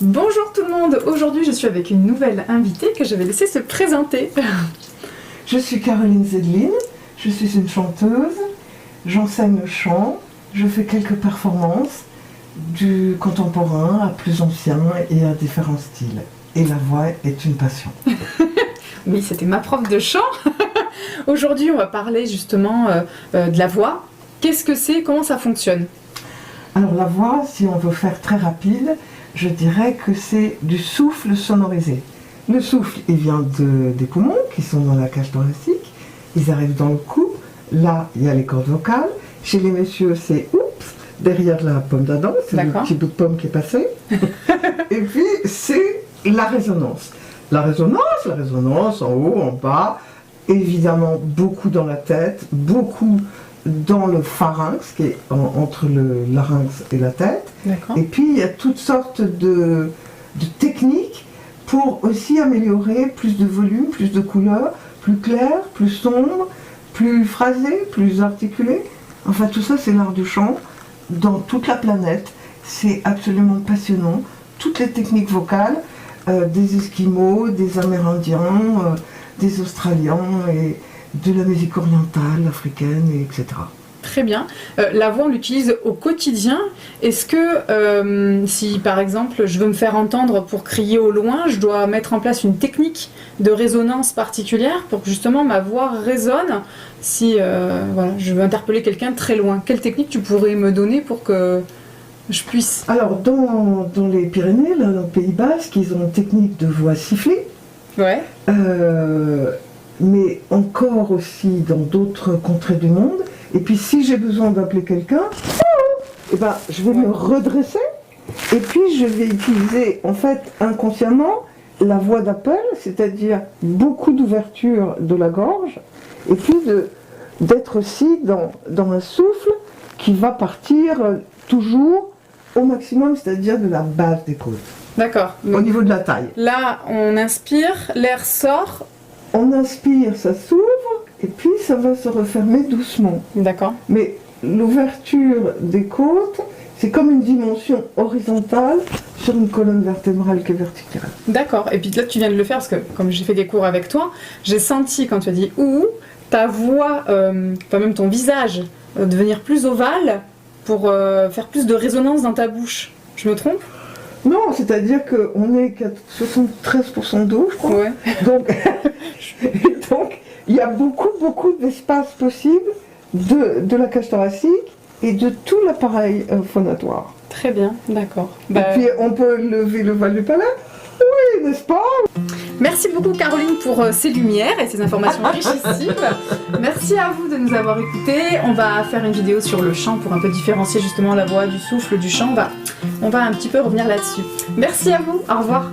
Bonjour tout le monde, aujourd'hui je suis avec une nouvelle invitée que je vais laisser se présenter. Je suis Caroline Zedline, je suis une chanteuse, j'enseigne le chant, je fais quelques performances du contemporain à plus ancien et à différents styles. Et la voix est une passion. Oui, c'était ma prof de chant. Aujourd'hui on va parler justement de la voix. Qu'est-ce que c'est, comment ça fonctionne? Alors la voix, si on veut faire très rapide, je dirais que c'est du souffle sonorisé. Le souffle, il vient des poumons qui sont dans la cage thoracique, ils arrivent dans le cou, là il y a les cordes vocales, chez les messieurs c'est oups, derrière la pomme d'Adam, c'est le petit bout de pomme qui est passé, et puis c'est la résonance. La résonance en haut, en bas, évidemment beaucoup dans la tête, beaucoup dans le pharynx, qui est entre le larynx et la tête. Et puis il y a toutes sortes de techniques pour aussi améliorer plus de volume, plus de couleurs, plus clair, plus sombre, plus phrasé, plus articulé. Enfin tout ça c'est l'art du chant dans toute la planète. C'est absolument passionnant. Toutes les techniques vocales, des Esquimaux, des Amérindiens, des Australiens et de la musique orientale, africaine, etc. Très bien. La voix, on l'utilise au quotidien. Est-ce que si, par exemple, je veux me faire entendre pour crier au loin, je dois mettre en place une technique de résonance particulière pour que justement ma voix résonne si voilà, je veux interpeller quelqu'un très loin? Quelle technique tu pourrais me donner pour que je puisse... Alors, dans les Pyrénées, là, dans le Pays Basque, ils ont une technique de voix sifflée. Ouais. Mais encore aussi dans d'autres contrées du monde. Et puis si j'ai besoin d'appeler quelqu'un, je vais me redresser et puis je vais utiliser en fait inconsciemment la voix d'appel, c'est-à-dire beaucoup d'ouverture de la gorge et puis d'être aussi dans un souffle qui va partir toujours au maximum, c'est-à-dire de la base des côtes. D'accord. Au niveau de la taille. Là, on inspire, l'air sort. On inspire, ça s'ouvre, et puis ça va se refermer doucement. D'accord. Mais l'ouverture des côtes, c'est comme une dimension horizontale sur une colonne vertébrale qui est verticale. D'accord. Et puis là, tu viens de le faire, parce que comme j'ai fait des cours avec toi, j'ai senti quand tu as dit « ouh », ta voix, enfin même ton visage, devenir plus ovale pour faire plus de résonance dans ta bouche. Je me trompe? Non, c'est-à-dire qu'on est 73% d'eau, je crois. Ouais. Donc, il y a beaucoup d'espace possible de la cage thoracique et de tout l'appareil phonatoire. Très bien, d'accord. Et puis, on peut lever le voile du palais. Oui, n'est-ce pas? Merci beaucoup Caroline pour ces lumières et ces informations richissimes. Merci à vous de nous avoir écoutés. On va faire une vidéo sur le chant pour un peu différencier justement la voix du souffle du chant. On va un petit peu revenir là-dessus. Merci à vous, au revoir.